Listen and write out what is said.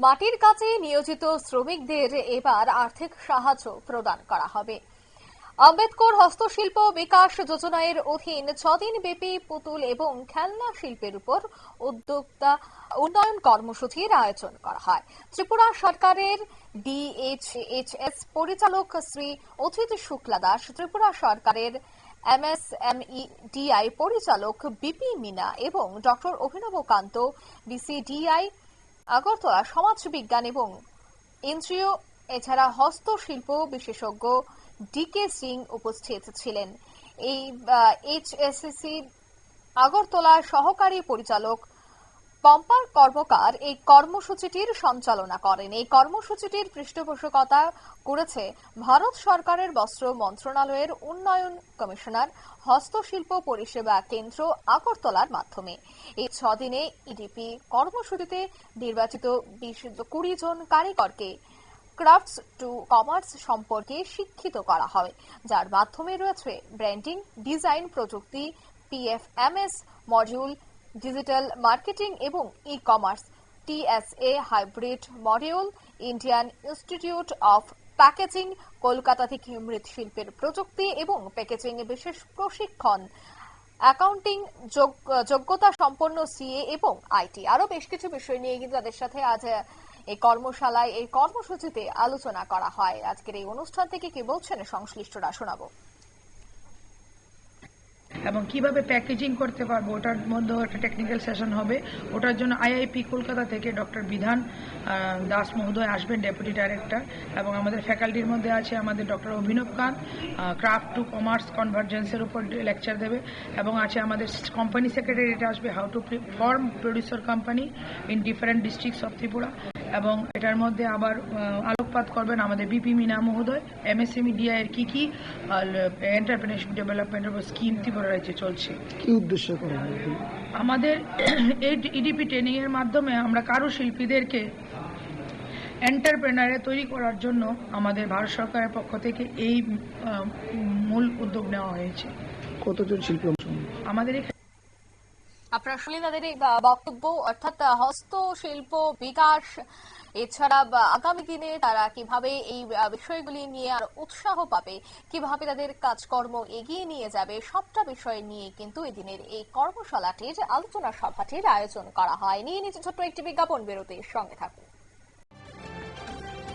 মাটির কাজে নিয়োজিত শ্রমিকদের এবার আর্থিক সাহায্য প্রদান করা হবে। আম্বেদকর হস্তশিল্প বিকাশ যোজনার অধীন 6 দিন ব্যাপী পুতুল এবং খেলনা শিল্পের উপর উদ্যোক্তা উন্নয়ন কর্মসূচির আয়োজন করা হয়। ত্রিপুরা সরকারের ডিএইচএস পরিচালক শ্রী অজিত শুক্লা দাস, ত্রিপুরা সরকারের এমএসএমইডিআই পরিচালক বিপি মিনা এবং ডক্টর অভিনব কান্ত বিসিডিআই আগরতলা সমাজ বিজ্ঞান এবং এনজিও এছাড়া হস্তশিল্প বিশেষজ্ঞ ডিকে সিং উপস্থিত ছিলেন। এই এইচএসসি আগরতলার সহকারী পরিচালক পম্পা কর্মকার এই কর্মসূচিটির সঞ্চালনা করেন। এই কর্মসূচিটির পৃষ্ঠপোষকতা করেছে ভারত সরকারের বস্ত্র মন্ত্রণালয়ের উন্নয়ন কমিশনার হস্তশিল্প পরিষেবা কেন্দ্র আগরতলার মাধ্যমে। এই 6 দিনে ইডিপি কর্মসূচিতে নির্বাচিত 20 জন কারিগরকে ক্রাফটস টু কমার্স সম্পর্কে শিক্ষিত করা হয়, যার মাধ্যমে রয়েছে ব্র্যান্ডিং, ডিজাইন, প্রযুক্তি, পিএফএমএস মডিউল, ডিজিটাল মার্কেটিং এবং e commerce, TSA hybrid module, Indian institute of packaging, Kolkata থেকে মৃৎশিল্পের প্রযুক্তি এবং প্যাকেজিং বিশেষ প্রশিক্ষণ, অ্যাকাউন্টিং যোগ্যতা সম্পন্ন সিএ এবং আইটি। আরো বেশ কিছু বিষয় নিয়ে কিন্তু তাদের সাথে আজ এই কর্মশালায় এই কর্মসূচিতে আলোচনা করা হয়। আজকের এই অনুষ্ঠান থেকে কি বলছেন সংশ্লিষ্টরা শোনাবো। এবং কিভাবে প্যাকেজিং করতে পারবো ওটার মধ্যেও একটা টেকনিক্যাল সেশন হবে। ওটার জন্য আইআইপি কলকাতা থেকে ডক্টর বিধান দাস মহোদয় আসবেন, ডেপুটি ডাইরেক্টর, এবং আমাদের ফ্যাকাল্টির মধ্যে আছে আমাদের ডক্টর অভিনব কান্ত, ক্রাফট টু কমার্স কনভার্জেন্সের উপর লেকচার দেবে, এবং আছে আমাদের কোম্পানি সেক্রেটারিটা আসবে, how to form producer company in different districts of Tripura, এবং এটার মধ্যে আবার আলোকপাত করবেন আমাদের বিপি মিনা মহোদয়, এমএসএমইডিআই এর কি এন্টারপ্রেনারশিপ ডেভেলপমেন্টের স্কিম ত্রিপুরা রাজ্যে চলছে। কি উদ্দেশ্য করা হয় আমাদের এই ইডিপি ট্রেনিং এর মাধ্যমে আমরা কারুশিল্পীদেরকে এন্টারপ্রেনারে তৈরি করার জন্য আমাদের ভারত সরকারের পক্ষ থেকে এই মূল উদ্যোগ নেওয়া হয়েছে। কতজন শিল্পী আমাদের আপনারা শুনলেন তাদের এই বক্তব্য, অর্থাৎ হস্তশিল্প বিকাশ এছাড়া আগামী দিনে তারা কিভাবে এই বিষয়গুলি নিয়ে আর উৎসাহ পাবে, কিভাবে তাদের কাজকর্ম এগিয়ে নিয়ে যাবে, সবটা বিষয় নিয়ে কিন্তু এদিনের এই কর্মশালাটির আলোচনা সভাটির আয়োজন করা হয়। নিয়ে নিচ্ছে ছোট্ট একটি বিজ্ঞাপন, বিরতির সঙ্গে থাকুন।